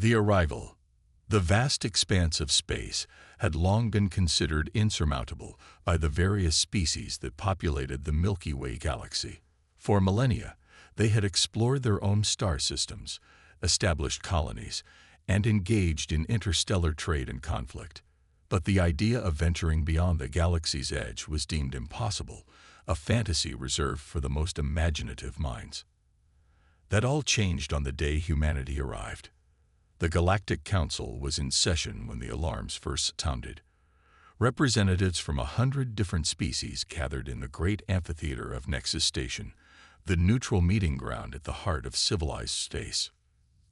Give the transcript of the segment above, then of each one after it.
The arrival. The vast expanse of space had long been considered insurmountable by the various species that populated the Milky Way galaxy. For millennia, they had explored their own star systems, established colonies, and engaged in interstellar trade and conflict. But the idea of venturing beyond the galaxy's edge was deemed impossible, a fantasy reserved for the most imaginative minds. That all changed on the day humanity arrived. The Galactic Council was in session when the alarms first sounded. Representatives from 100 different species gathered in the great amphitheater of Nexus Station, the neutral meeting ground at the heart of civilized space.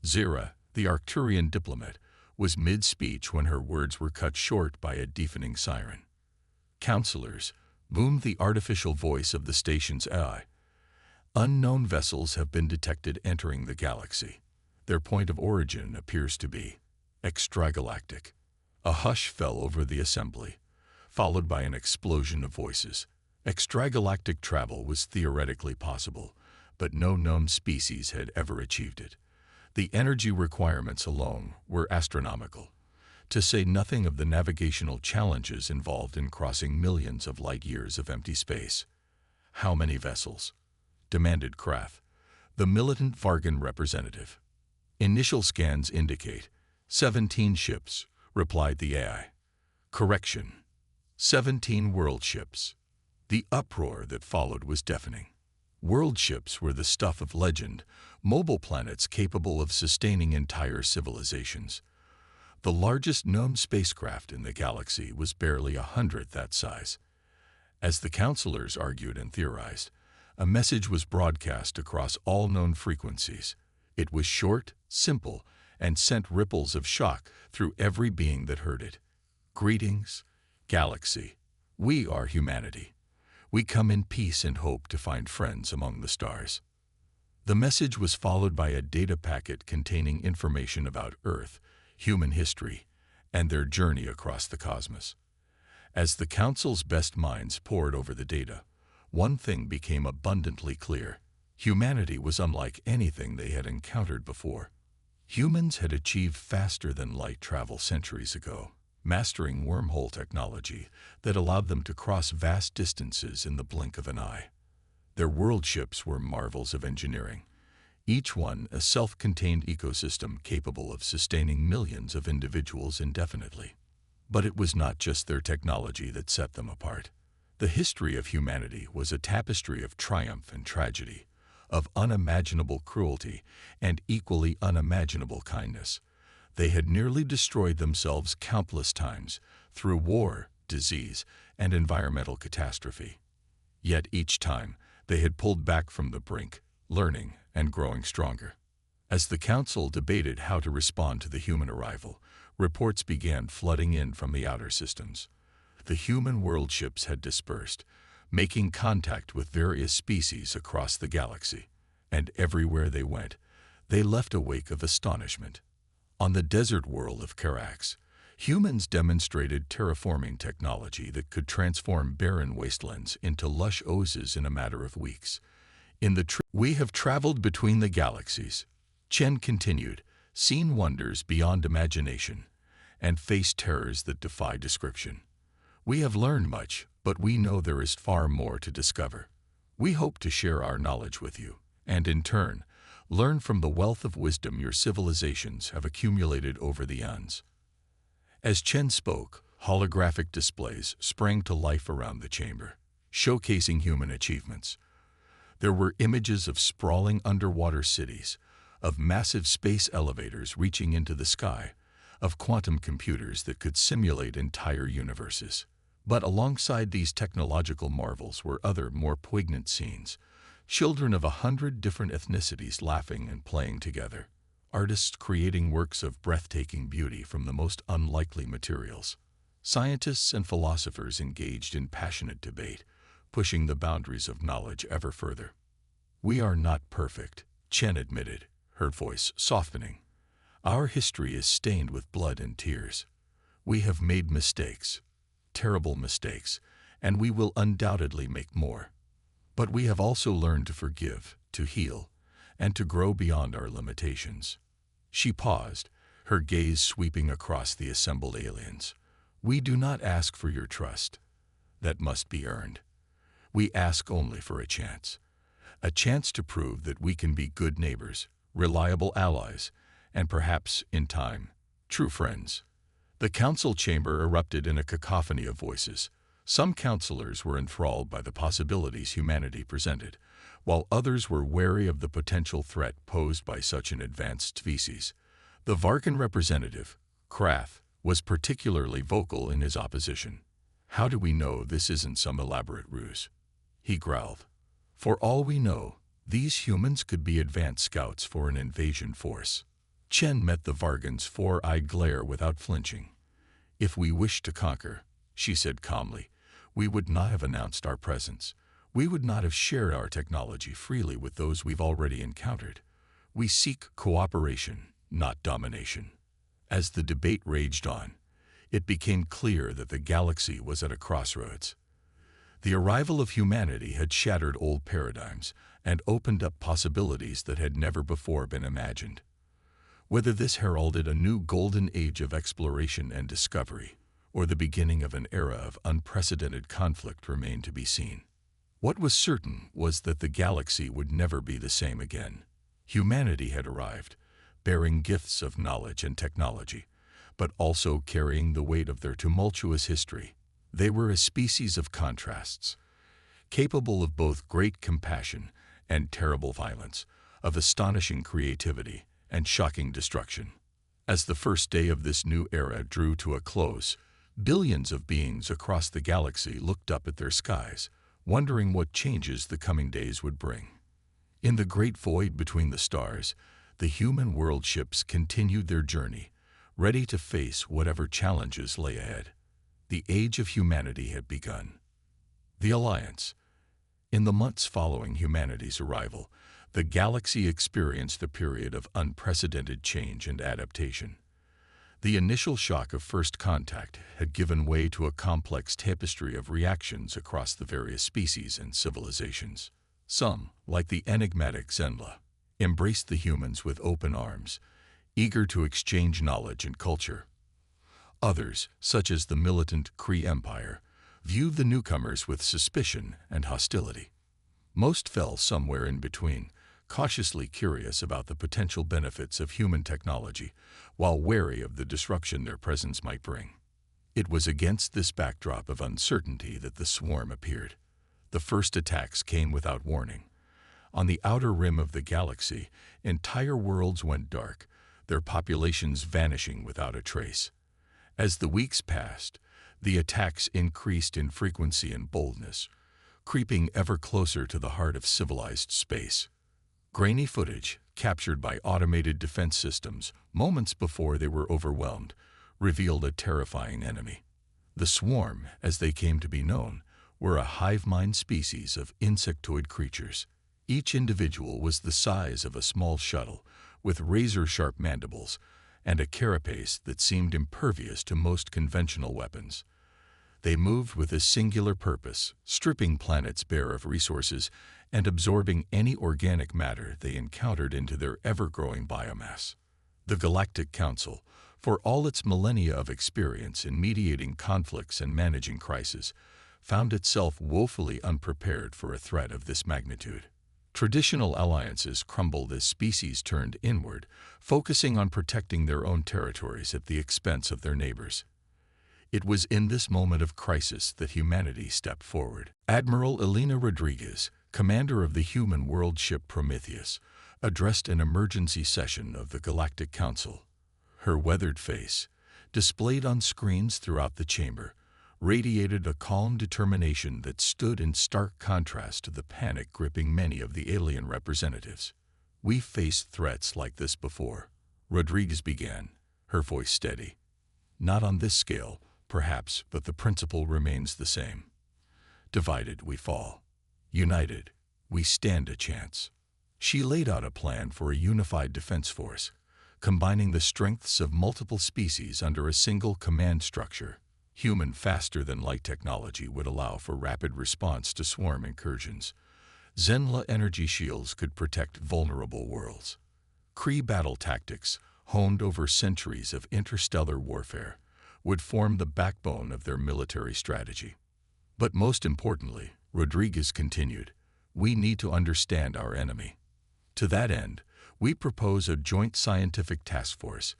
Zira, the Arcturian diplomat, was mid-speech when her words were cut short by a deafening siren. "Counselors," boomed the artificial voice of the station's AI, "unknown vessels have been detected entering the galaxy. Their point of origin appears to be extragalactic." A hush fell over the assembly, followed by an explosion of voices. Extragalactic travel was theoretically possible, but no known species had ever achieved it. The energy requirements alone were astronomical, to say nothing of the navigational challenges involved in crossing millions of light-years of empty space. "How many vessels?" demanded Krath, the militant Vargan representative. "Initial scans indicate 17 ships," replied the AI. "Correction, 17 world ships." The uproar that followed was deafening. World ships were the stuff of legend, mobile planets capable of sustaining entire civilizations. The largest known spacecraft in the galaxy was barely 100th that size. As the counselors argued and theorized, a message was broadcast across all known frequencies. It was short, simple, and sent ripples of shock through every being that heard it. "Greetings, galaxy. We are humanity. We come in peace and hope to find friends among the stars." The message was followed by a data packet containing information about Earth, human history, and their journey across the cosmos. As the Council's best minds pored over the data, one thing became abundantly clear. Humanity was unlike anything they had encountered before. Humans had achieved faster-than-light travel centuries ago, mastering wormhole technology that allowed them to cross vast distances in the blink of an eye. Their world ships were marvels of engineering, each one a self-contained ecosystem capable of sustaining millions of individuals indefinitely. But it was not just their technology that set them apart. The history of humanity was a tapestry of triumph and tragedy, of unimaginable cruelty and equally unimaginable kindness. They had nearly destroyed themselves countless times through war, disease, and environmental catastrophe. Yet each time, they had pulled back from the brink, learning and growing stronger. As the Council debated how to respond to the human arrival, reports began flooding in from the outer systems. The human world ships had dispersed, making contact with various species across the galaxy, and everywhere they went, they left a wake of astonishment. On the desert world of Carax, humans demonstrated terraforming technology that could transform barren wastelands into lush oases in a matter of weeks. "We have traveled between the galaxies," Chen continued, "seen wonders beyond imagination, and faced terrors that defy description. We have learned much, but we know there is far more to discover. We hope to share our knowledge with you, and in turn, learn from the wealth of wisdom your civilizations have accumulated over the eons." As Chen spoke, holographic displays sprang to life around the chamber, showcasing human achievements. There were images of sprawling underwater cities, of massive space elevators reaching into the sky, of quantum computers that could simulate entire universes. But alongside these technological marvels were other, more poignant scenes. Children of 100 different ethnicities laughing and playing together. Artists creating works of breathtaking beauty from the most unlikely materials. Scientists and philosophers engaged in passionate debate, pushing the boundaries of knowledge ever further. "We are not perfect," Chen admitted, her voice softening. "Our history is stained with blood and tears. We have made mistakes, terrible mistakes, and we will undoubtedly make more. But we have also learned to forgive, to heal, and to grow beyond our limitations." She paused, her gaze sweeping across the assembled aliens. "We do not ask for your trust. That must be earned. We ask only for a chance to prove that we can be good neighbors, reliable allies, and perhaps, in time, true friends." The council chamber erupted in a cacophony of voices. Some counselors were enthralled by the possibilities humanity presented, while others were wary of the potential threat posed by such an advanced species. The Varkan representative, Krath, was particularly vocal in his opposition. "How do we know this isn't some elaborate ruse?" he growled. "For all we know, these humans could be advanced scouts for an invasion force." Chen met the Vargan's four-eyed glare without flinching. "If we wished to conquer," she said calmly, "we would not have announced our presence. We would not have shared our technology freely with those we've already encountered. We seek cooperation, not domination." As the debate raged on, it became clear that the galaxy was at a crossroads. The arrival of humanity had shattered old paradigms and opened up possibilities that had never before been imagined. Whether this heralded a new golden age of exploration and discovery, or the beginning of an era of unprecedented conflict, remained to be seen. What was certain was that the galaxy would never be the same again. Humanity had arrived, bearing gifts of knowledge and technology, but also carrying the weight of their tumultuous history. They were a species of contrasts, capable of both great compassion and terrible violence, of astonishing creativity and shocking destruction. As the first day of this new era drew to a close, billions of beings across the galaxy looked up at their skies, wondering what changes the coming days would bring. In the great void between the stars, the human world ships continued their journey, ready to face whatever challenges lay ahead. The age of humanity had begun. The Alliance. In the months following humanity's arrival, the galaxy experienced a period of unprecedented change and adaptation. The initial shock of first contact had given way to a complex tapestry of reactions across the various species and civilizations. Some, like the enigmatic Zenla, embraced the humans with open arms, eager to exchange knowledge and culture. Others, such as the militant Kree Empire, viewed the newcomers with suspicion and hostility. Most fell somewhere in between, cautiously curious about the potential benefits of human technology, while wary of the disruption their presence might bring. It was against this backdrop of uncertainty that the swarm appeared. The first attacks came without warning. On the outer rim of the galaxy, entire worlds went dark, their populations vanishing without a trace. As the weeks passed, the attacks increased in frequency and boldness, creeping ever closer to the heart of civilized space. Grainy footage, captured by automated defense systems moments before they were overwhelmed, revealed a terrifying enemy. The swarm, as they came to be known, were a hive-mind species of insectoid creatures. Each individual was the size of a small shuttle, with razor-sharp mandibles and a carapace that seemed impervious to most conventional weapons. They moved with a singular purpose, stripping planets bare of resources and absorbing any organic matter they encountered into their ever-growing biomass. The Galactic Council, for all its millennia of experience in mediating conflicts and managing crises, found itself woefully unprepared for a threat of this magnitude. Traditional alliances crumbled as species turned inward, focusing on protecting their own territories at the expense of their neighbors. It was in this moment of crisis that humanity stepped forward. Admiral Elena Rodriguez, commander of the human world ship Prometheus, addressed an emergency session of the Galactic Council. Her weathered face, displayed on screens throughout the chamber, radiated a calm determination that stood in stark contrast to the panic gripping many of the alien representatives. "We've faced threats like this before," Rodriguez began, her voice steady. "Not on this scale, perhaps, but the principle remains the same. Divided, we fall. United, we stand a chance." She laid out a plan for a unified defense force, combining the strengths of multiple species under a single command structure. Human faster-than-light technology would allow for rapid response to swarm incursions. Zenla energy shields could protect vulnerable worlds. Kree battle tactics, honed over centuries of interstellar warfare, would form the backbone of their military strategy. But most importantly, Rodriguez continued, we need to understand our enemy. To that end, we propose a joint scientific task force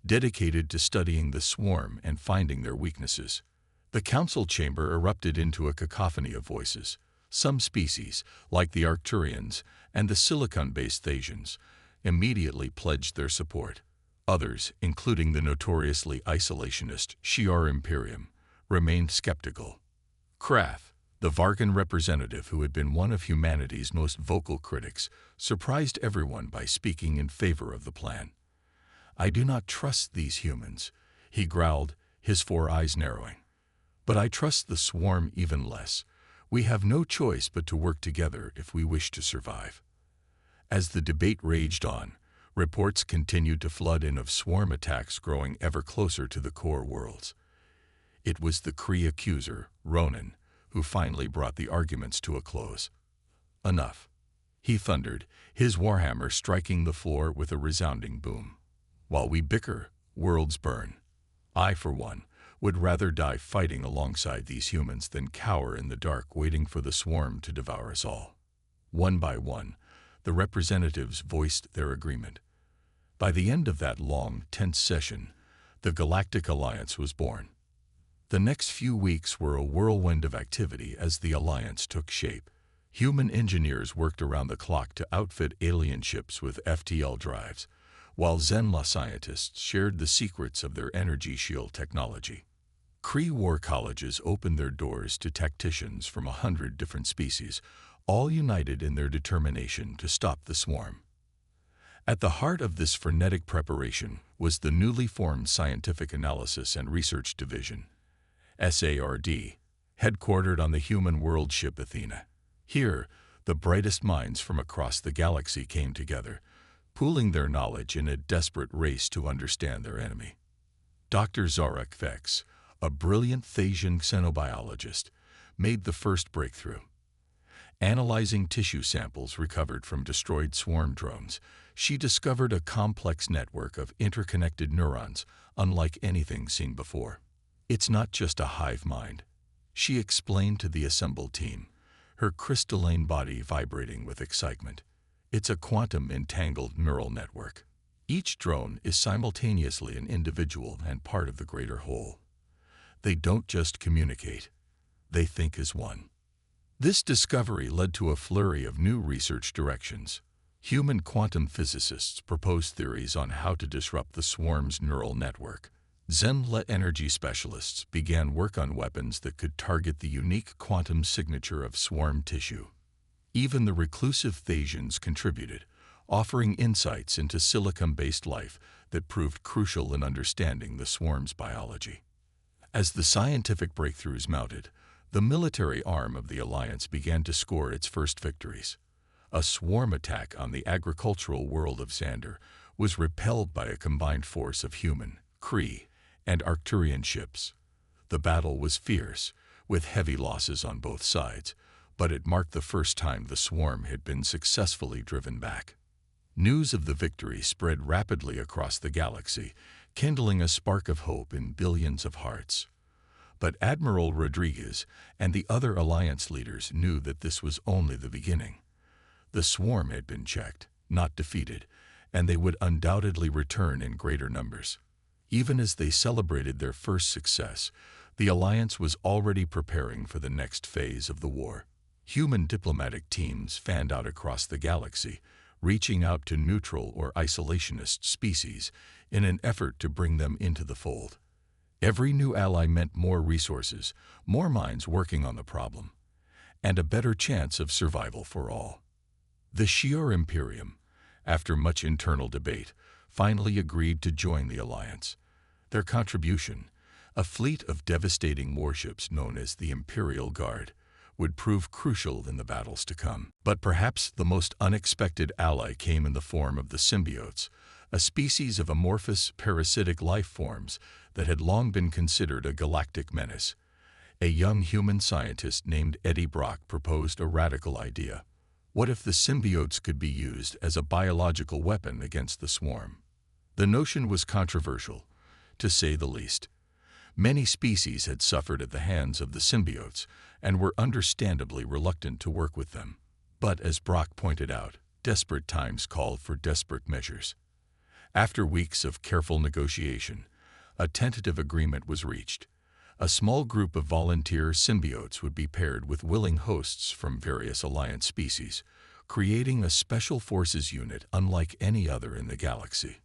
dedicated to studying the swarm and finding their weaknesses. The council chamber erupted into a cacophony of voices. Some species, like the Arcturians and the silicon-based Thasians, immediately pledged their support. Others, including the notoriously isolationist Shi'ar Imperium, remained skeptical. Krath, the Vargan representative who had been one of humanity's most vocal critics, surprised everyone by speaking in favor of the plan. I do not trust these humans, he growled, his 4 eyes narrowing. But I trust the swarm even less. We have no choice but to work together if we wish to survive. As the debate raged on, reports continued to flood in of swarm attacks growing ever closer to the core worlds. It was the Kree accuser, Ronan, who finally brought the arguments to a close. Enough, he thundered, his warhammer striking the floor with a resounding boom. While we bicker, worlds burn. I, for one, would rather die fighting alongside these humans than cower in the dark waiting for the swarm to devour us all. One by one, the representatives voiced their agreement. By the end of that long, tense session, the Galactic Alliance was born. The next few weeks were a whirlwind of activity as the Alliance took shape. Human engineers worked around the clock to outfit alien ships with FTL drives, while Zenla scientists shared the secrets of their energy shield technology. Kree war colleges opened their doors to tacticians from 100 different species, all united in their determination to stop the swarm. At the heart of this frenetic preparation was the newly formed Scientific Analysis and Research Division, SARD, headquartered on the human world ship Athena. Here, the brightest minds from across the galaxy came together, pooling their knowledge in a desperate race to understand their enemy. Dr. Zorak Vex, a brilliant Thasian xenobiologist, made the first breakthrough. Analyzing tissue samples recovered from destroyed swarm drones, she discovered a complex network of interconnected neurons unlike anything seen before. It's not just a hive mind, she explained to the assembled team, her crystalline body vibrating with excitement. It's a quantum-entangled neural network. Each drone is simultaneously an individual and part of the greater whole. They don't just communicate, they think as one. This discovery led to a flurry of new research directions. Human quantum physicists proposed theories on how to disrupt the swarm's neural network. Zenla energy specialists began work on weapons that could target the unique quantum signature of swarm tissue. Even the reclusive Thasians contributed, offering insights into silicon-based life that proved crucial in understanding the swarm's biology. As the scientific breakthroughs mounted, the military arm of the Alliance began to score its first victories. A swarm attack on the agricultural world of Xander was repelled by a combined force of human, Kree, and Arcturian ships. The battle was fierce, with heavy losses on both sides, but it marked the first time the swarm had been successfully driven back. News of the victory spread rapidly across the galaxy, kindling a spark of hope in billions of hearts. But Admiral Rodriguez and the other Alliance leaders knew that this was only the beginning. The swarm had been checked, not defeated, and they would undoubtedly return in greater numbers. Even as they celebrated their first success, the Alliance was already preparing for the next phase of the war. Human diplomatic teams fanned out across the galaxy, reaching out to neutral or isolationist species in an effort to bring them into the fold. Every new ally meant more resources, more minds working on the problem, and a better chance of survival for all. The Shi'ar Imperium, after much internal debate, finally agreed to join the Alliance. Their contribution, a fleet of devastating warships known as the Imperial Guard, would prove crucial in the battles to come. But perhaps the most unexpected ally came in the form of the symbiotes, a species of amorphous parasitic life forms that had long been considered a galactic menace. A young human scientist named Eddie Brock proposed a radical idea. What if the symbiotes could be used as a biological weapon against the swarm? The notion was controversial, to say the least. Many species had suffered at the hands of the symbiotes and were understandably reluctant to work with them. But as Brock pointed out, desperate times called for desperate measures. After weeks of careful negotiation, a tentative agreement was reached. A small group of volunteer symbiotes would be paired with willing hosts from various Alliance species, creating a special forces unit unlike any other in the galaxy.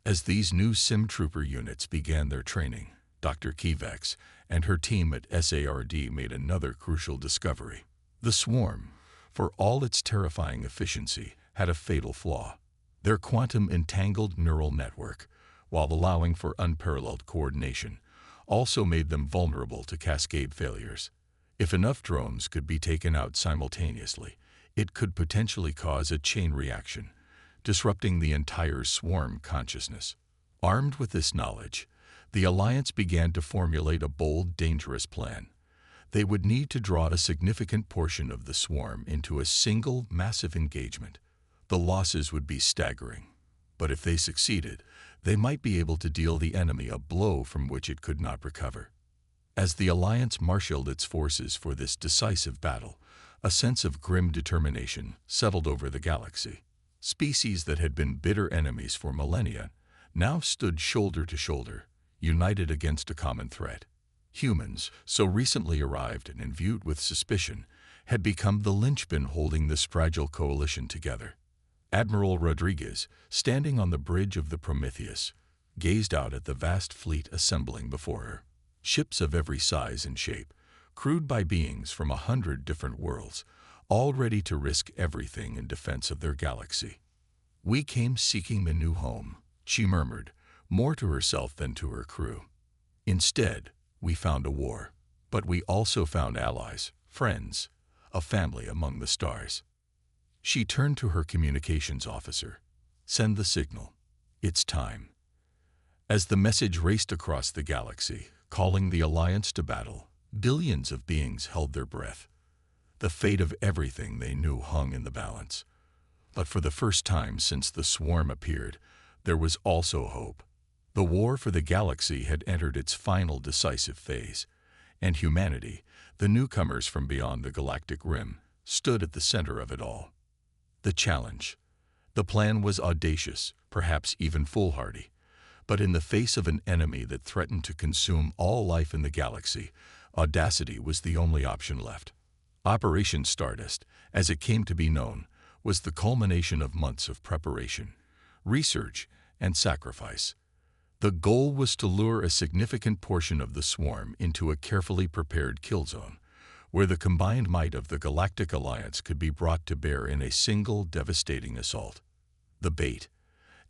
As these new SimTrooper units began their training, Dr. Kivex and her team at SARD made another crucial discovery. The swarm, for all its terrifying efficiency, had a fatal flaw. Their quantum-entangled neural network, while allowing for unparalleled coordination, also made them vulnerable to cascade failures. If enough drones could be taken out simultaneously, it could potentially cause a chain reaction, disrupting the entire swarm consciousness. Armed with this knowledge, the Alliance began to formulate a bold, dangerous plan. They would need to draw a significant portion of the swarm into a single, massive engagement. The losses would be staggering, but if they succeeded, they might be able to deal the enemy a blow from which it could not recover. As the Alliance marshaled its forces for this decisive battle, a sense of grim determination settled over the galaxy. Species that had been bitter enemies for millennia now stood shoulder to shoulder, united against a common threat. Humans, so recently arrived and imbued with suspicion, had become the linchpin holding this fragile coalition together. Admiral Rodriguez, standing on the bridge of the Prometheus, gazed out at the vast fleet assembling before her. Ships of every size and shape, crewed by beings from 100 different worlds, all ready to risk everything in defense of their galaxy. "We came seeking a new home," she murmured, more to herself than to her crew. "Instead, we found a war, but we also found allies, friends, a family among the stars." She turned to her communications officer. "Send the signal. It's time." As the message raced across the galaxy, calling the Alliance to battle, billions of beings held their breath. The fate of everything they knew hung in the balance. But for the first time since the swarm appeared, there was also hope. The war for the galaxy had entered its final decisive phase, and humanity, the newcomers from beyond the galactic rim, stood at the center of it all. The challenge. The plan was audacious, perhaps even foolhardy, but in the face of an enemy that threatened to consume all life in the galaxy, audacity was the only option left. Operation Stardust, as it came to be known, was the culmination of months of preparation, research, and sacrifice. The goal was to lure a significant portion of the swarm into a carefully prepared kill zone, where the combined might of the Galactic Alliance could be brought to bear in a single devastating assault. The bait,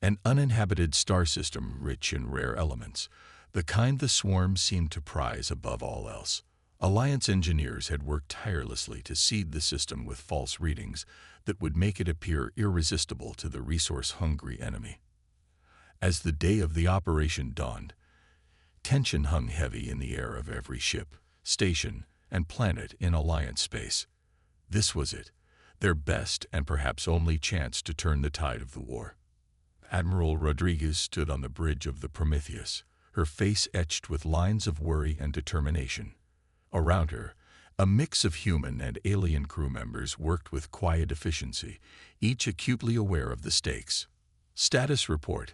an uninhabited star system rich in rare elements, the kind the swarm seemed to prize above all else. Alliance engineers had worked tirelessly to seed the system with false readings that would make it appear irresistible to the resource-hungry enemy. As the day of the operation dawned, tension hung heavy in the air of every ship, station, and planet in Alliance space. This was it, their best and perhaps only chance to turn the tide of the war. Admiral Rodriguez stood on the bridge of the Prometheus, her face etched with lines of worry and determination. Around her, a mix of human and alien crew members worked with quiet efficiency, each acutely aware of the stakes. "Status report,"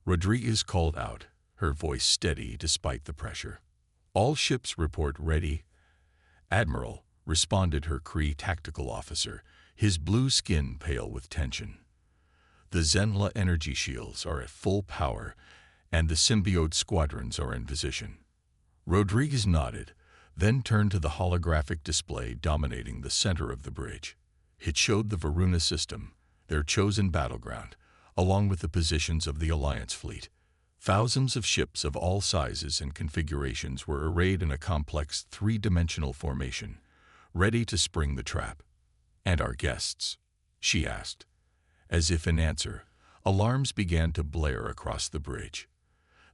Rodriguez called out, her voice steady despite the pressure. "All ships report ready." "Admiral," responded her Kree tactical officer, his blue skin pale with tension. "The Zenla energy shields are at full power, and the symbiote squadrons are in position." Rodriguez nodded, then turned to the holographic display dominating the center of the bridge. It showed the Varuna system, their chosen battleground, along with the positions of the Alliance fleet. Thousands of ships of all sizes and configurations were arrayed in a complex three-dimensional formation, ready to spring the trap. "And our guests?" she asked. As if in answer, alarms began to blare across the bridge.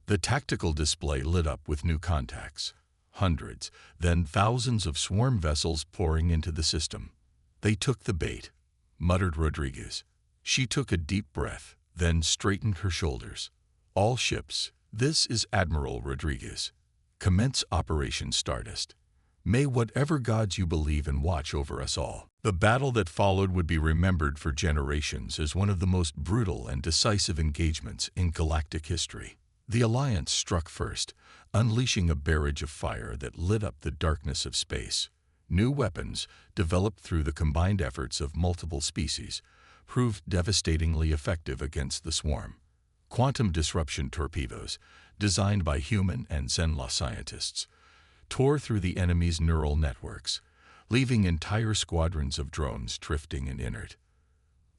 The tactical display lit up with new contacts. Hundreds, then thousands of swarm vessels pouring into the system. "They took the bait," muttered Rodriguez. She took a deep breath, then straightened her shoulders. All ships, this is Admiral Rodriguez. Commence Operation Stardust. May whatever gods you believe in watch over us all. The battle that followed would be remembered for generations as one of the most brutal and decisive engagements in galactic history. The Alliance struck first, unleashing a barrage of fire that lit up the darkness of space. New weapons, developed through the combined efforts of multiple species, proved devastatingly effective against the swarm. Quantum disruption torpedoes, designed by human and Zenla scientists, tore through the enemy's neural networks, leaving entire squadrons of drones drifting and inert.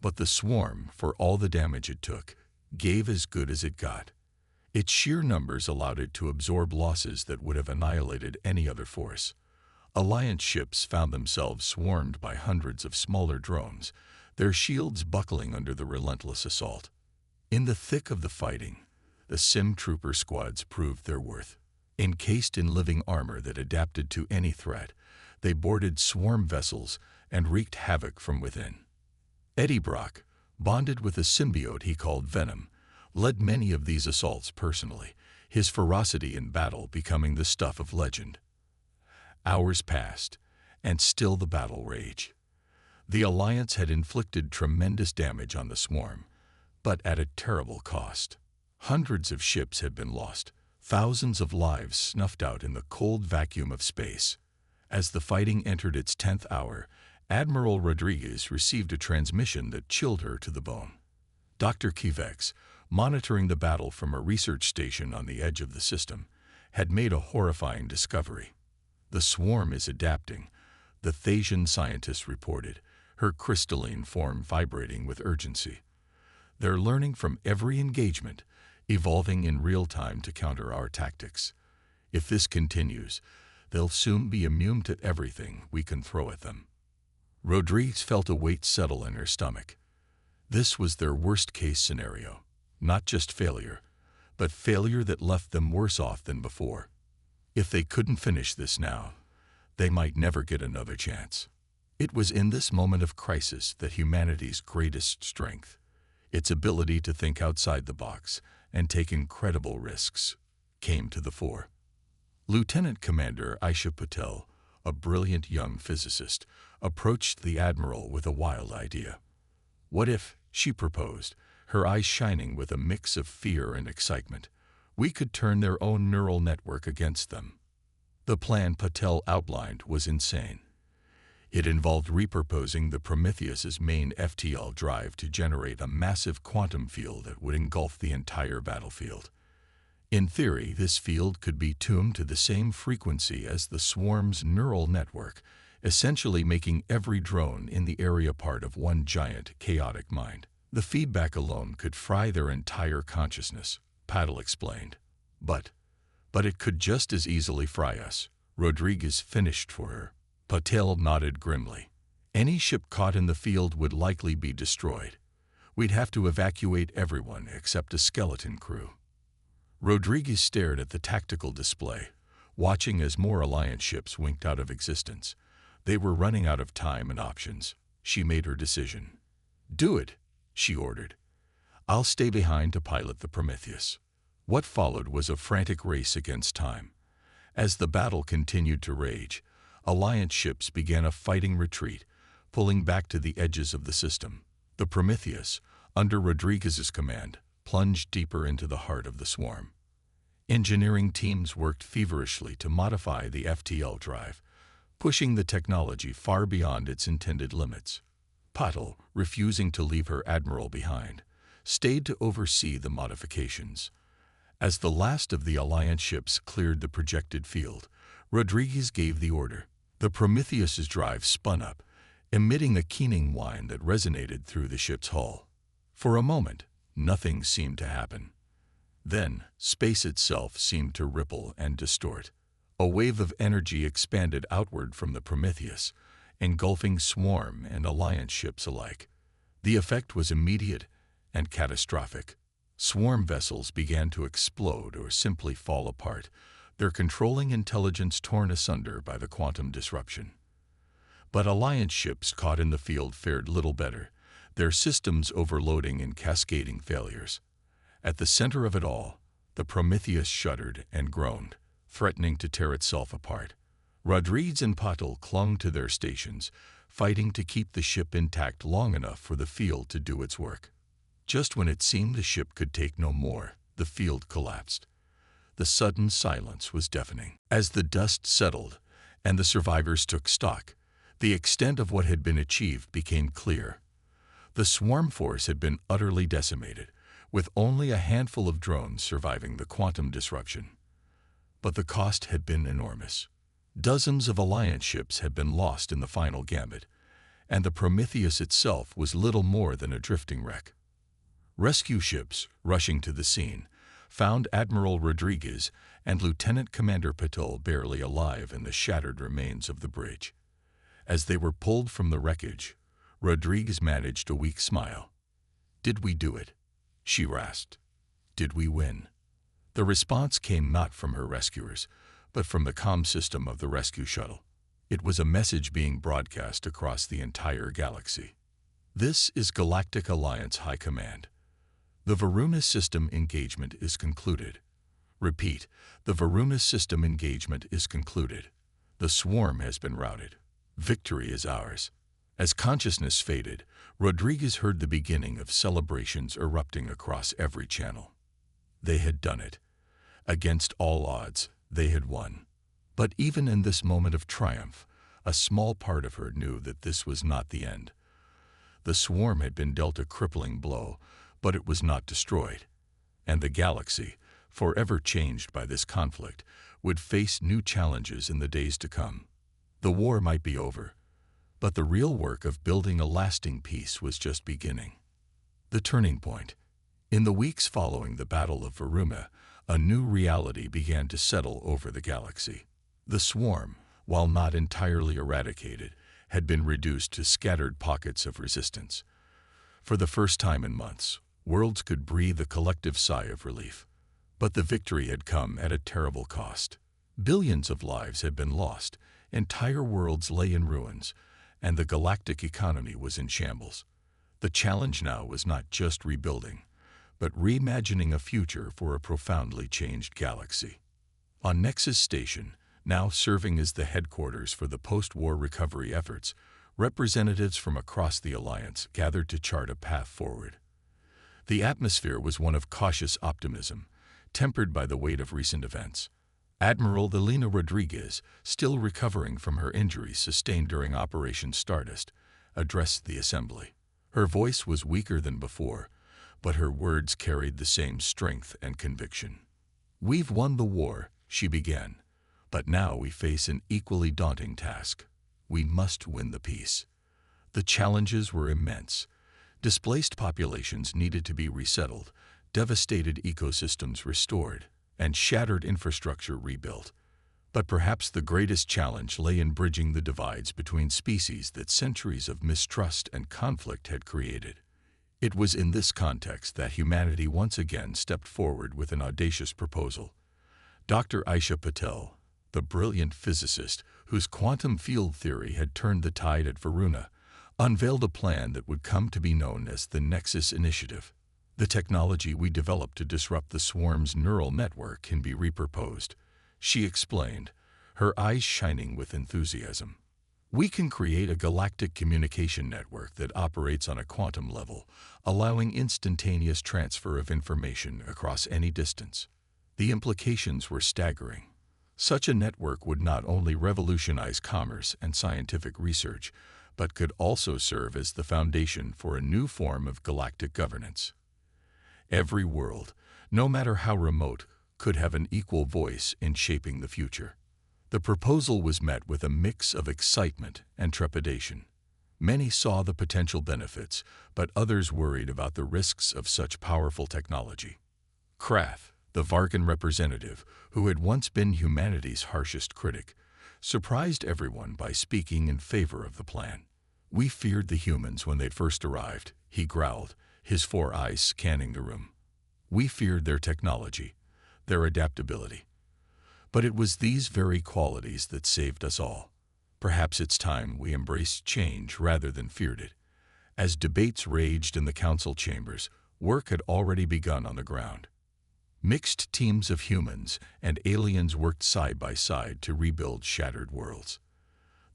But the swarm, for all the damage it took, gave as good as it got. Its sheer numbers allowed it to absorb losses that would have annihilated any other force. Alliance ships found themselves swarmed by hundreds of smaller drones, their shields buckling under the relentless assault. In the thick of the fighting, the Sim Trooper squads proved their worth. Encased in living armor that adapted to any threat, they boarded swarm vessels and wreaked havoc from within. Eddie Brock, bonded with a symbiote he called Venom, led many of these assaults personally, his ferocity in battle becoming the stuff of legend. Hours passed, and still the battle raged. The Alliance had inflicted tremendous damage on the swarm, but at a terrible cost. Hundreds of ships had been lost, thousands of lives snuffed out in the cold vacuum of space. As the fighting entered its 10th hour, Admiral Rodriguez received a transmission that chilled her to the bone. Dr. Kivex, monitoring the battle from a research station on the edge of the system, had made a horrifying discovery. The swarm is adapting, the Thasian scientist reported, her crystalline form vibrating with urgency. They're learning from every engagement, evolving in real time to counter our tactics. If this continues, they'll soon be immune to everything we can throw at them. Rodriguez felt a weight settle in her stomach. This was their worst-case scenario. Not just failure, but failure that left them worse off than before. If they couldn't finish this now, they might never get another chance. It was in this moment of crisis that humanity's greatest strength, its ability to think outside the box and take incredible risks, came to the fore. Lieutenant Commander Aisha Patel, a brilliant young physicist, approached the Admiral with a wild idea. What if, she proposed, her eyes shining with a mix of fear and excitement, we could turn their own neural network against them? The plan Patel outlined was insane. It involved repurposing the Prometheus's main FTL drive to generate a massive quantum field that would engulf the entire battlefield. In theory, this field could be tuned to the same frequency as the swarm's neural network, essentially making every drone in the area part of one giant, chaotic mind. The feedback alone could fry their entire consciousness, Patel explained. But it could just as easily fry us. Rodriguez finished for her. Patel nodded grimly. Any ship caught in the field would likely be destroyed. We'd have to evacuate everyone except a skeleton crew. Rodriguez stared at the tactical display, watching as more Alliance ships winked out of existence. They were running out of time and options. She made her decision. Do it, she ordered. I'll stay behind to pilot the Prometheus. What followed was a frantic race against time. As the battle continued to rage, Alliance ships began a fighting retreat, pulling back to the edges of the system. The Prometheus, under Rodriguez's command, plunged deeper into the heart of the swarm. Engineering teams worked feverishly to modify the FTL drive, pushing the technology far beyond its intended limits. Patel, refusing to leave her admiral behind, stayed to oversee the modifications. As the last of the Alliance ships cleared the projected field, Rodriguez gave the order. The Prometheus's drive spun up, emitting a keening whine that resonated through the ship's hull. For a moment, nothing seemed to happen. Then, space itself seemed to ripple and distort. A wave of energy expanded outward from the Prometheus, engulfing swarm and Alliance ships alike. The effect was immediate and catastrophic. Swarm vessels began to explode or simply fall apart, their controlling intelligence torn asunder by the quantum disruption. But Alliance ships caught in the field fared little better, their systems overloading and cascading failures. At the center of it all, the Prometheus shuddered and groaned, threatening to tear itself apart. Rodriguez and Patel clung to their stations, fighting to keep the ship intact long enough for the field to do its work. Just when it seemed the ship could take no more, the field collapsed. The sudden silence was deafening. As the dust settled and the survivors took stock, the extent of what had been achieved became clear. The swarm force had been utterly decimated, with only a handful of drones surviving the quantum disruption. But the cost had been enormous. Dozens of Alliance ships had been lost in the final gambit, and the Prometheus itself was little more than a drifting wreck. Rescue ships, rushing to the scene, found Admiral Rodriguez and Lieutenant Commander Patel barely alive in the shattered remains of the bridge. As they were pulled from the wreckage, Rodriguez managed a weak smile. "Did we do it?" she rasped. "Did we win?" The response came not from her rescuers, but from the comm system of the rescue shuttle. It was a message being broadcast across the entire galaxy. "This is Galactic Alliance High Command. The Varuna system engagement is concluded. Repeat, the Varuna system engagement is concluded. The swarm has been routed. Victory is ours." As consciousness faded, Rodriguez heard the beginning of celebrations erupting across every channel. They had done it. Against all odds, they had won. But even in this moment of triumph, a small part of her knew that this was not the end. The swarm had been dealt a crippling blow, but it was not destroyed. And the galaxy, forever changed by this conflict, would face new challenges in the days to come. The war might be over, but the real work of building a lasting peace was just beginning. The turning point. In the weeks following the Battle of Varuna, a new reality began to settle over the galaxy. The swarm, while not entirely eradicated, had been reduced to scattered pockets of resistance. For the first time in months, worlds could breathe a collective sigh of relief. But the victory had come at a terrible cost. Billions of lives had been lost, entire worlds lay in ruins, and the galactic economy was in shambles. The challenge now was not just rebuilding, but reimagining a future for a profoundly changed galaxy. On Nexus Station, now serving as the headquarters for the post-war recovery efforts, representatives from across the Alliance gathered to chart a path forward. The atmosphere was one of cautious optimism, tempered by the weight of recent events. Admiral Elena Rodriguez, still recovering from her injuries sustained during Operation Stardust, addressed the assembly. Her voice was weaker than before, but her words carried the same strength and conviction. "We've won the war," she began, "but now we face an equally daunting task. We must win the peace." The challenges were immense. Displaced populations needed to be resettled, devastated ecosystems restored, and shattered infrastructure rebuilt. But perhaps the greatest challenge lay in bridging the divides between species that centuries of mistrust and conflict had created. It was in this context that humanity once again stepped forward with an audacious proposal. Dr. Aisha Patel, the brilliant physicist whose quantum field theory had turned the tide at Varuna, unveiled a plan that would come to be known as the Nexus Initiative. "The technology we developed to disrupt the swarm's neural network can be repurposed," she explained, her eyes shining with enthusiasm. "We can create a galactic communication network that operates on a quantum level, allowing instantaneous transfer of information across any distance." The implications were staggering. Such a network would not only revolutionize commerce and scientific research, but could also serve as the foundation for a new form of galactic governance. Every world, no matter how remote, could have an equal voice in shaping the future. The proposal was met with a mix of excitement and trepidation. Many saw the potential benefits, but others worried about the risks of such powerful technology. Krath, the Vargan representative, who had once been humanity's harshest critic, surprised everyone by speaking in favor of the plan. "We feared the humans when they first arrived," he growled, his 4 eyes scanning the room. "We feared their technology, their adaptability. But it was these very qualities that saved us all. Perhaps it's time we embraced change rather than feared it." As debates raged in the council chambers, work had already begun on the ground. Mixed teams of humans and aliens worked side by side to rebuild shattered worlds.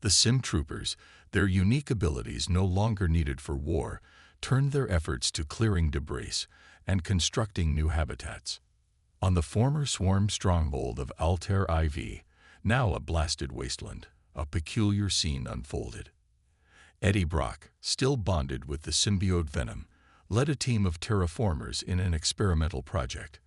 The Sim Troopers, their unique abilities no longer needed for war, turned their efforts to clearing debris and constructing new habitats. On the former swarm stronghold of Altair IV, now a blasted wasteland, a peculiar scene unfolded. Eddie Brock, still bonded with the symbiote venom, led a team of terraformers in an experimental project.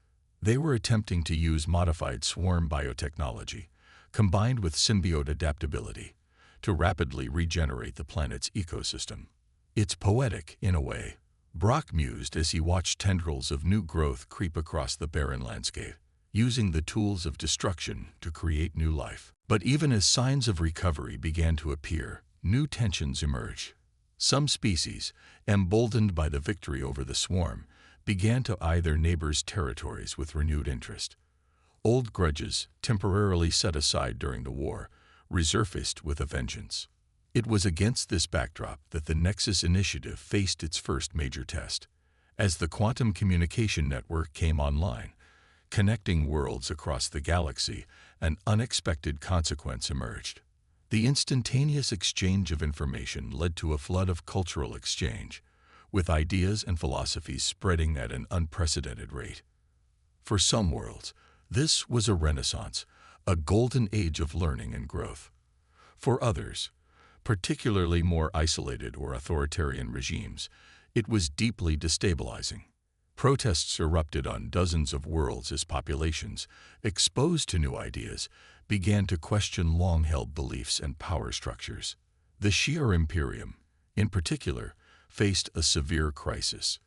They were attempting to use modified swarm biotechnology, combined with symbiote adaptability, to rapidly regenerate the planet's ecosystem. It's poetic, in a way, Brock mused as he watched tendrils of new growth creep across the barren landscape, using the tools of destruction to create new life. But even as signs of recovery began to appear, new tensions emerged. Some species, emboldened by the victory over the swarm, began to eye their neighbors' territories with renewed interest. Old grudges, temporarily set aside during the war, resurfaced with a vengeance. It was against this backdrop that the Nexus Initiative faced its first major test. As the quantum communication network came online, connecting worlds across the galaxy, an unexpected consequence emerged. The instantaneous exchange of information led to a flood of cultural exchange, with ideas and philosophies spreading at an unprecedented rate. For some worlds, this was a renaissance, a golden age of learning and growth. For others, particularly more isolated or authoritarian regimes, it was deeply destabilizing. Protests erupted on dozens of worlds as populations, exposed to new ideas, began to question long-held beliefs and power structures. The Shi'ar Imperium, in particular, faced a severe crisis.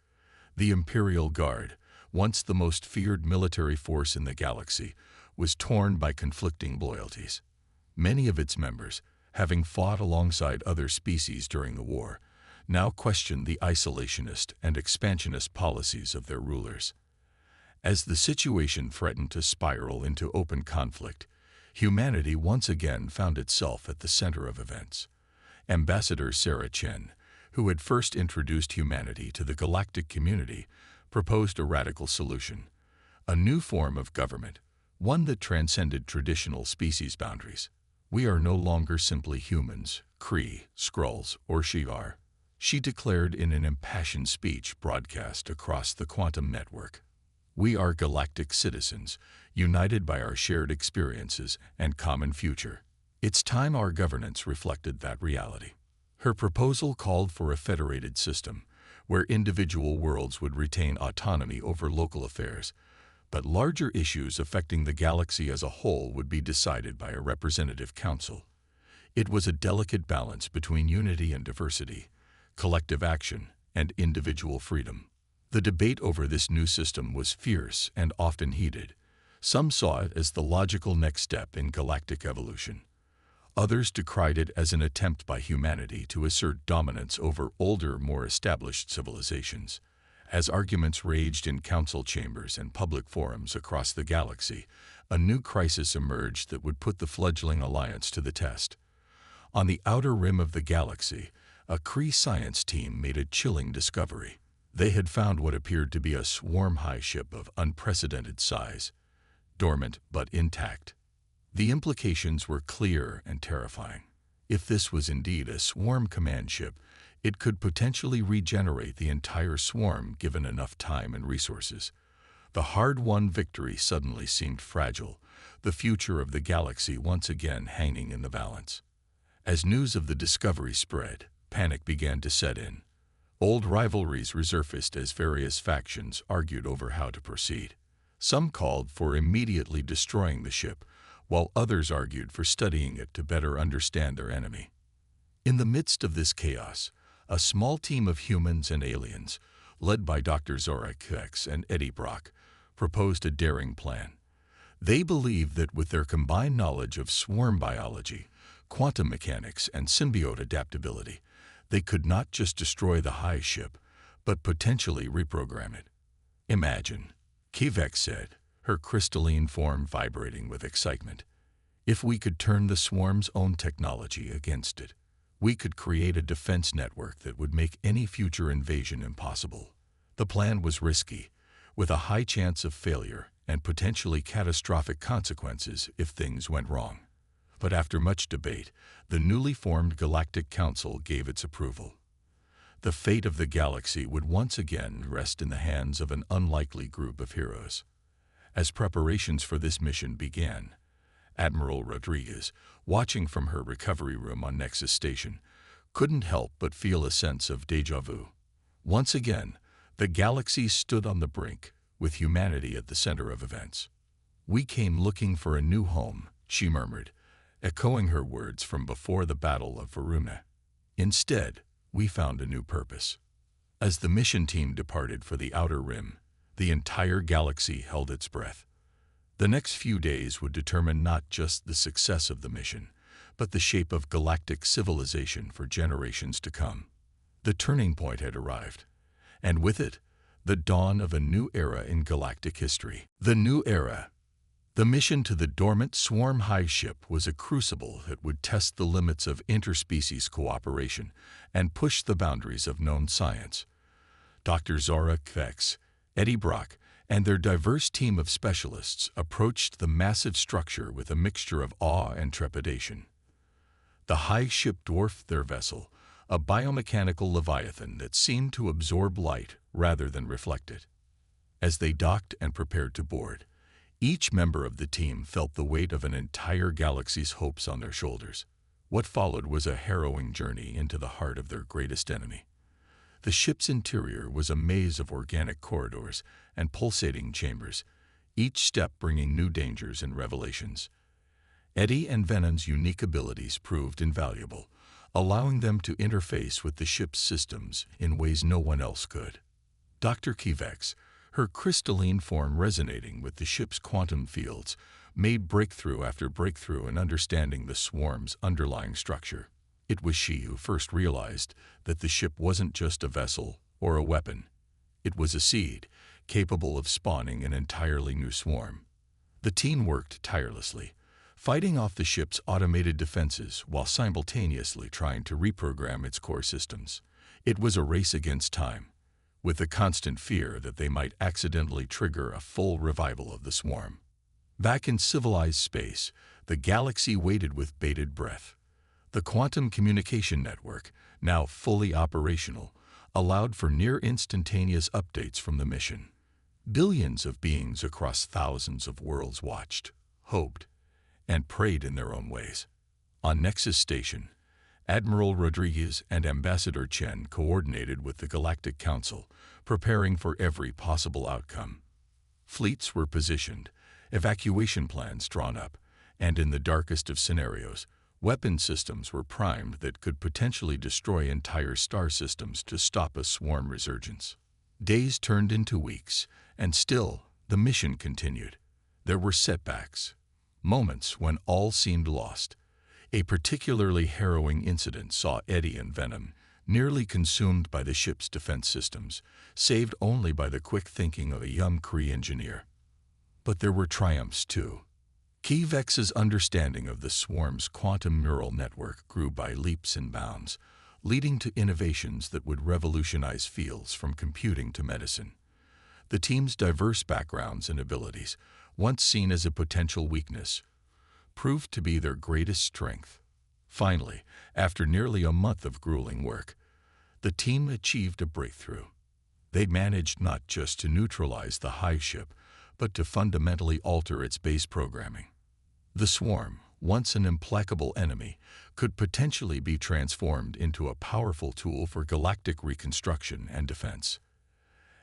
The Imperial Guard, once the most feared military force in the galaxy, was torn by conflicting loyalties. Many of its members, having fought alongside other species during the war, now questioned the isolationist and expansionist policies of their rulers. As the situation threatened to spiral into open conflict, humanity once again found itself at the center of events. Ambassador Sarah Chen, who had first introduced humanity to the galactic community, proposed a radical solution: a new form of government, one that transcended traditional species boundaries. We are no longer simply humans, Kree, Skrulls, or Shi'ar, she declared in an impassioned speech broadcast across the quantum network. We are galactic citizens, united by our shared experiences and common future. It's time our governance reflected that reality. Her proposal called for a federated system, where individual worlds would retain autonomy over local affairs, but larger issues affecting the galaxy as a whole would be decided by a representative council. It was a delicate balance between unity and diversity, collective action and individual freedom. The debate over this new system was fierce and often heated. Some saw it as the logical next step in galactic evolution. Others decried it as an attempt by humanity to assert dominance over older, more established civilizations. As arguments raged in council chambers and public forums across the galaxy, a new crisis emerged that would put the fledgling alliance to the test. On the outer rim of the galaxy, a Kree science team made a chilling discovery. They had found what appeared to be a swarm-high ship of unprecedented size, dormant but intact. The implications were clear and terrifying. If this was indeed a swarm command ship, it could potentially regenerate the entire swarm given enough time and resources. The hard-won victory suddenly seemed fragile, the future of the galaxy once again hanging in the balance. As news of the discovery spread, panic began to set in. Old rivalries resurfaced as various factions argued over how to proceed. Some called for immediately destroying the ship, while others argued for studying it to better understand their enemy. In the midst of this chaos, a small team of humans and aliens, led by Dr. Zora Kux and Eddie Brock, proposed a daring plan. They believed that with their combined knowledge of swarm biology, quantum mechanics, and symbiote adaptability, they could not just destroy the High ship, but potentially reprogram it. Imagine, Kivek said, her crystalline form vibrating with excitement. If we could turn the swarm's own technology against it, we could create a defense network that would make any future invasion impossible. The plan was risky, with a high chance of failure and potentially catastrophic consequences if things went wrong. But after much debate, the newly formed Galactic Council gave its approval. The fate of the galaxy would once again rest in the hands of an unlikely group of heroes. As preparations for this mission began, Admiral Rodriguez, watching from her recovery room on Nexus Station, couldn't help but feel a sense of déjà vu. Once again, the galaxy stood on the brink, with humanity at the center of events. "We came looking for a new home," she murmured, echoing her words from before the Battle of Varuna. "Instead, we found a new purpose." As the mission team departed for the Outer Rim, the entire galaxy held its breath. The next few days would determine not just the success of the mission, but the shape of galactic civilization for generations to come. The turning point had arrived, and with it, the dawn of a new era in galactic history. The new era. The mission to the dormant Swarm Hive ship was a crucible that would test the limits of interspecies cooperation and push the boundaries of known science. Dr. Zora Kvex, Eddie Brock, and their diverse team of specialists approached the massive structure with a mixture of awe and trepidation. The Hive ship dwarfed their vessel, a biomechanical leviathan that seemed to absorb light rather than reflect it. As they docked and prepared to board, each member of the team felt the weight of an entire galaxy's hopes on their shoulders. What followed was a harrowing journey into the heart of their greatest enemy. The ship's interior was a maze of organic corridors and pulsating chambers, each step bringing new dangers and revelations. Eddie and Venom's unique abilities proved invaluable, allowing them to interface with the ship's systems in ways no one else could. Dr. Kvex, her crystalline form resonating with the ship's quantum fields, made breakthrough after breakthrough in understanding the swarm's underlying structure. It was she who first realized that the ship wasn't just a vessel or a weapon. It was a seed, capable of spawning an entirely new swarm. The team worked tirelessly, fighting off the ship's automated defenses while simultaneously trying to reprogram its core systems. It was a race against time, with the constant fear that they might accidentally trigger a full revival of the swarm. Back in civilized space, the galaxy waited with bated breath. The quantum communication network, now fully operational, allowed for near-instantaneous updates from the mission. Billions of beings across thousands of worlds watched, hoped, and prayed in their own ways. On Nexus Station, Admiral Rodriguez and Ambassador Chen coordinated with the Galactic Council, preparing for every possible outcome. Fleets were positioned, evacuation plans drawn up, and in the darkest of scenarios, weapon systems were primed that could potentially destroy entire star systems to stop a swarm resurgence. Days turned into weeks, and still, the mission continued. There were setbacks, moments when all seemed lost. A particularly harrowing incident saw Eddie and Venom nearly consumed by the ship's defense systems, saved only by the quick thinking of a young Kree engineer. But there were triumphs too. Kvex's understanding of the swarm's quantum neural network grew by leaps and bounds, leading to innovations that would revolutionize fields from computing to medicine. The team's diverse backgrounds and abilities, once seen as a potential weakness, proved to be their greatest strength. Finally, after nearly a month of grueling work, the team achieved a breakthrough. They managed not just to neutralize the Hive ship, but to fundamentally alter its base programming. The swarm, once an implacable enemy, could potentially be transformed into a powerful tool for galactic reconstruction and defense.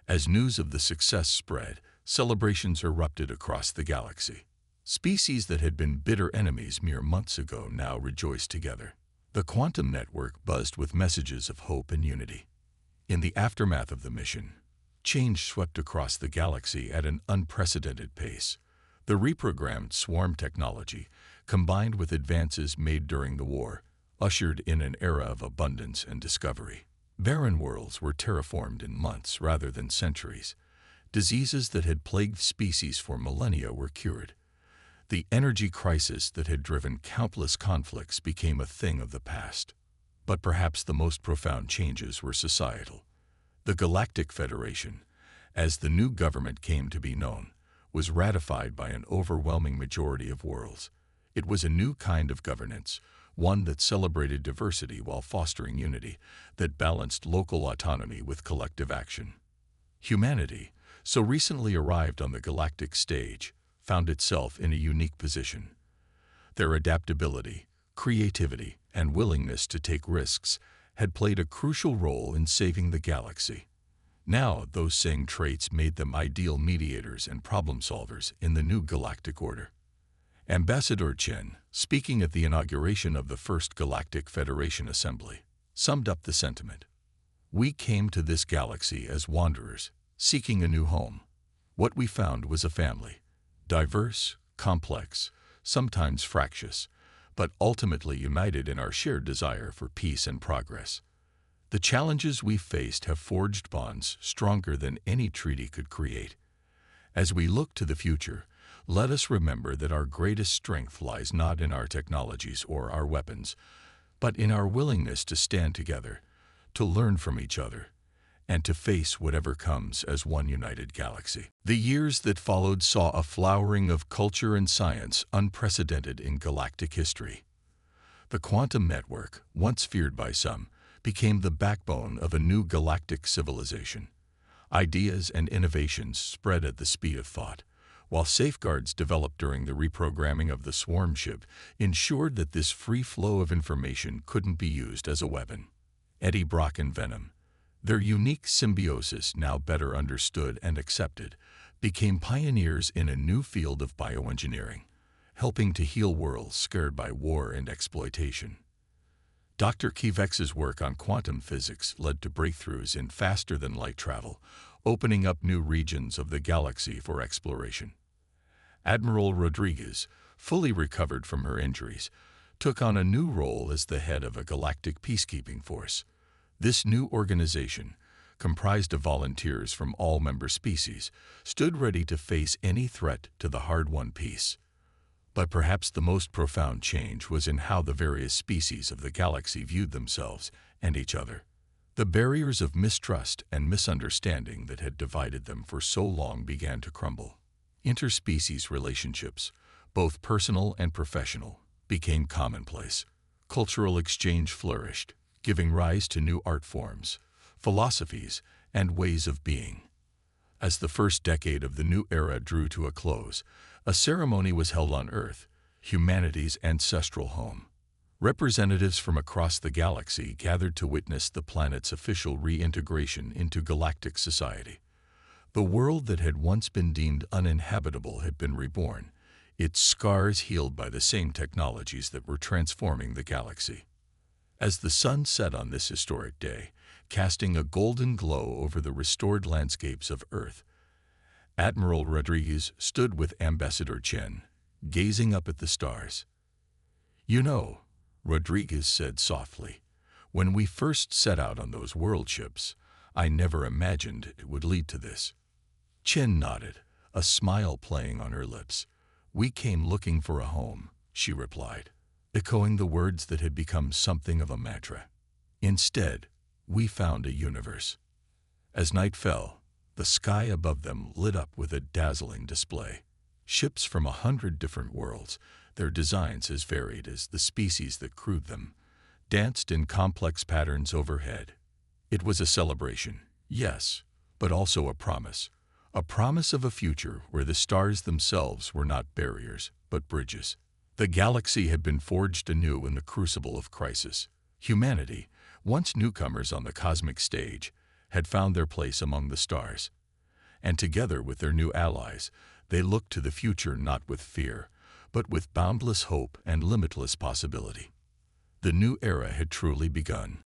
As news of the success spread, celebrations erupted across the galaxy. Species that had been bitter enemies mere months ago now rejoiced together. The quantum network buzzed with messages of hope and unity. In the aftermath of the mission, change swept across the galaxy at an unprecedented pace. The reprogrammed swarm technology, combined with advances made during the war, ushered in an era of abundance and discovery. Barren worlds were terraformed in months rather than centuries. Diseases that had plagued species for millennia were cured. The energy crisis that had driven countless conflicts became a thing of the past. But perhaps the most profound changes were societal. The Galactic Federation, as the new government came to be known, was ratified by an overwhelming majority of worlds. It was a new kind of governance, one that celebrated diversity while fostering unity, that balanced local autonomy with collective action. Humanity, so recently arrived on the galactic stage, found itself in a unique position. Their adaptability, creativity, and willingness to take risks had played a crucial role in saving the galaxy. Now, those same traits made them ideal mediators and problem solvers in the new galactic order. Ambassador Chen, speaking at the inauguration of the First Galactic Federation Assembly, summed up the sentiment. "We came to this galaxy as wanderers, seeking a new home. What we found was a family, diverse, complex, sometimes fractious, but ultimately united in our shared desire for peace and progress. The challenges we faced have forged bonds stronger than any treaty could create. As we look to the future, let us remember that our greatest strength lies not in our technologies or our weapons, but in our willingness to stand together, to learn from each other, and to face whatever comes as one united galaxy." The years that followed saw a flowering of culture and science unprecedented in galactic history. The quantum network, once feared by some, became the backbone of a new galactic civilization. Ideas and innovations spread at the speed of thought, while safeguards developed during the reprogramming of the swarm ship ensured that this free flow of information couldn't be used as a weapon. Eddie Brock and Venom, their unique symbiosis now better understood and accepted, became pioneers in a new field of bioengineering, helping to heal worlds scarred by war and exploitation. Dr. Kivex's work on quantum physics led to breakthroughs in faster-than-light travel, opening up new regions of the galaxy for exploration. Admiral Rodriguez, fully recovered from her injuries, took on a new role as the head of a galactic peacekeeping force. This new organization, comprised of volunteers from all member species, stood ready to face any threat to the hard-won peace. But perhaps the most profound change was in how the various species of the galaxy viewed themselves and each other. The barriers of mistrust and misunderstanding that had divided them for so long began to crumble. Interspecies relationships, both personal and professional, became commonplace. Cultural exchange flourished, giving rise to new art forms, philosophies, and ways of being. As the first decade of the new era drew to a close, a ceremony was held on Earth, humanity's ancestral home. Representatives from across the galaxy gathered to witness the planet's official reintegration into galactic society. The world that had once been deemed uninhabitable had been reborn, its scars healed by the same technologies that were transforming the galaxy. As the sun set on this historic day, casting a golden glow over the restored landscapes of Earth, Admiral Rodriguez stood with Ambassador Chen, gazing up at the stars. "You know," Rodriguez said softly, "when we first set out on those world ships, I never imagined it would lead to this." Chen nodded, a smile playing on her lips. "We came looking for a home," she replied, echoing the words that had become something of a mantra. "Instead, we found a universe." As night fell, the sky above them lit up with a dazzling display. Ships from 100 different worlds, their designs as varied as the species that crewed them, danced in complex patterns overhead. It was a celebration, yes, but also a promise of a future where the stars themselves were not barriers, but bridges. The galaxy had been forged anew in the crucible of crisis. Humanity, once newcomers on the cosmic stage, had found their place among the stars. And together with their new allies, they looked to the future not with fear, but with boundless hope and limitless possibility. The new era had truly begun.